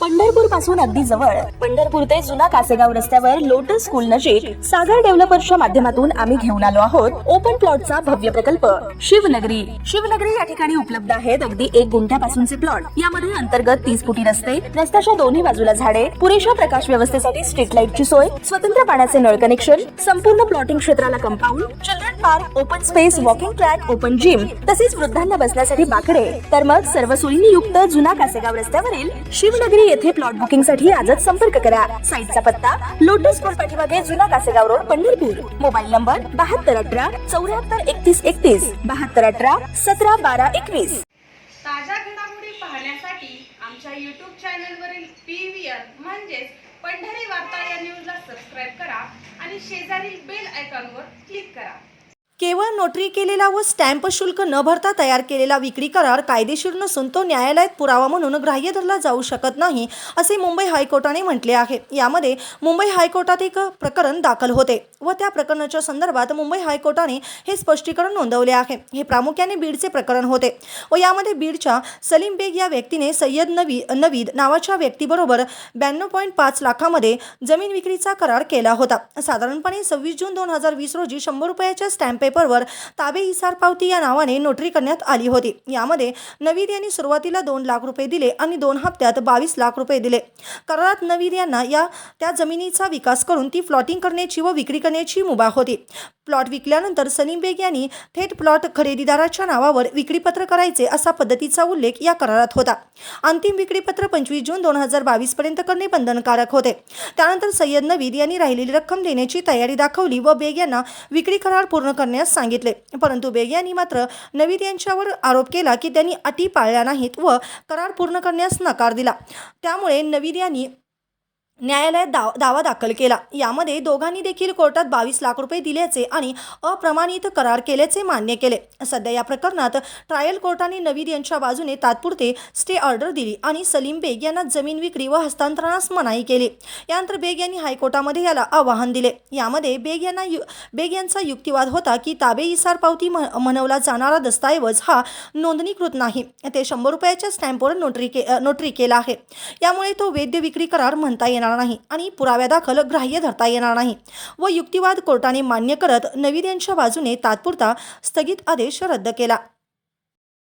पंढरपूर पासून अगदी जवळ पंढरपूर ते जुना कासेगाव रस्त्यावर लोटस स्कूल नजीक सागर डेव्हलपर्सच्या माध्यमातून आम्ही घेऊन आलो आहोत ओपन प्लॉटचा भव्य प्रकल्प शिवनगरी. शिवनगरी या ठिकाणी उपलब्ध आहेत अगदी 1 गुंठ्यापासूनचे प्लॉट. यामध्ये अंतर्गत 30 फुटी रस्ते, रस्त्याच्या दोन्ही बाजूला झाडे, पुरेशा प्रकाश व्यवस्थेसाठी स्ट्रीट लाईटची सोय, स्वतंत्र पाण्याचे नळ कनेक्शन, संपूर्ण प्लॉटिंग क्षेत्राला compound, children park, open space, walking track, open gym, तसेच वृद्धांना बसण्यासाठी बाकडे. तर मग सर्व सोयींनी युक्त जुना कासेगाव रस्त्यावरील शिवनगरी येथे प्लॉट बुकिंग साठी आजच संपर्क करा. साईटचा पत्ता लोटस स्कूल पाठीमागे जुना Kasegaon road Pandharpur. Mobile number 7218 74 31 31 7218 17 12 21. ताज्या घडामोडी पाहण्यासाठी आमच्या YouTube चॅनलवरील PVR म्हणजेच पंढरी वार्ता या न्यूजला सबस्क्राईब करा आणि शेजारील बेल आयकॉनवर क्लिक करा. केवळ नोटरी केलेला व स्टॅम्प शुल्क न भरता तयार केलेला विक्री करार कायदेशीर नसून तो न्यायालयात पुरावा म्हणून ग्राह्य धरला जाऊ शकत नाही असे मुंबई हायकोर्टाने म्हटले आहे. यामध्ये मुंबई हायकोर्टात एक प्रकरण दाखल होते व त्या प्रकरणाच्या संदर्भात मुंबई हायकोर्टाने हे स्पष्टीकरण नोंदवले आहे. हे प्रामुख्याने बीडचे प्रकरण होते व यामध्ये बीडच्या सलीम बेग या व्यक्तीने सय्यद नवीद नावाच्या व्यक्तीबरोबर 92.5 लाखामध्ये जमीन विक्रीचा करार केला होता. साधारणपणे 26 जून 2020 रोजी 100 रुपयाच्या स्टॅम्प पेपरवर ताबे इसार पावती या नावाने नोटरी करण्यात आली होती. यामध्ये नवीद यांनी सुरुवातीला 2 लाख रुपये दिले आणि 2 हप्त्यात 22 लाख रुपये दिले. करारात नवीद यांना त्या जमिनीचा विकास करून ती प्लॉटिंग करण्याची व विक्री करण्याची मुभा होती. प्लॉट विकल्यानंतर सलीम बेग यांनी थेट प्लॉट खरेदीदाराच्या नावावर विक्रीपत्र करायचे असा पद्धतीचा उल्लेख या करारात होता. अंतिम विक्रीपत्र 25 जून 2022 पर्यंत करणे बंधनकारक होते. त्यानंतर सय्यद नवीद यांनी राहिलेली रक्कम देण्याची तयारी दाखवली व बेग यांना विक्री करार पूर्ण करण्यास सांगितले. परंतु बेग यांनी मात्र नवीद यांच्यावर आरोप केला की त्यांनी अटी पाळल्या नाहीत व करार पूर्ण करण्यास नकार दिला. त्यामुळे नवीद यांनी न्यायालयात दावा दाखल केला. यामध्ये दोघांनी देखील कोर्टात 22 लाख रुपये दिल्याचे आणि अप्रमाणित करार केल्याचे मान्य केले. सध्या या प्रकरणात ट्रायल कोर्टाने नवीद यांच्या बाजूने तात्पुरते स्टे ऑर्डर दिली आणि सलीम बेग यांना जमीन विक्री व हस्तांतरणास मनाई केली. यानंतर बेग यांनी हायकोर्टामध्ये याला आव्हान दिले. यामध्ये बेग यांचा युक्तिवाद होता की ताबे इसार पावती म्हणवला जाणारा दस्तऐवज हा नोंदणीकृत नाही. ते 100 रुपयाच्या स्टॅम्पवर नोटरी केला आहे. यामुळे तो वैध विक्री करार म्हणता येणार नाही आणि पुराव्यादाखल ग्राह्य धरता येणार नाही व युक्तिवाद कोर्टाने मान्य करत नवीद यांच्या बाजूने तात्पुरता स्थगित आदेश रद्द केला.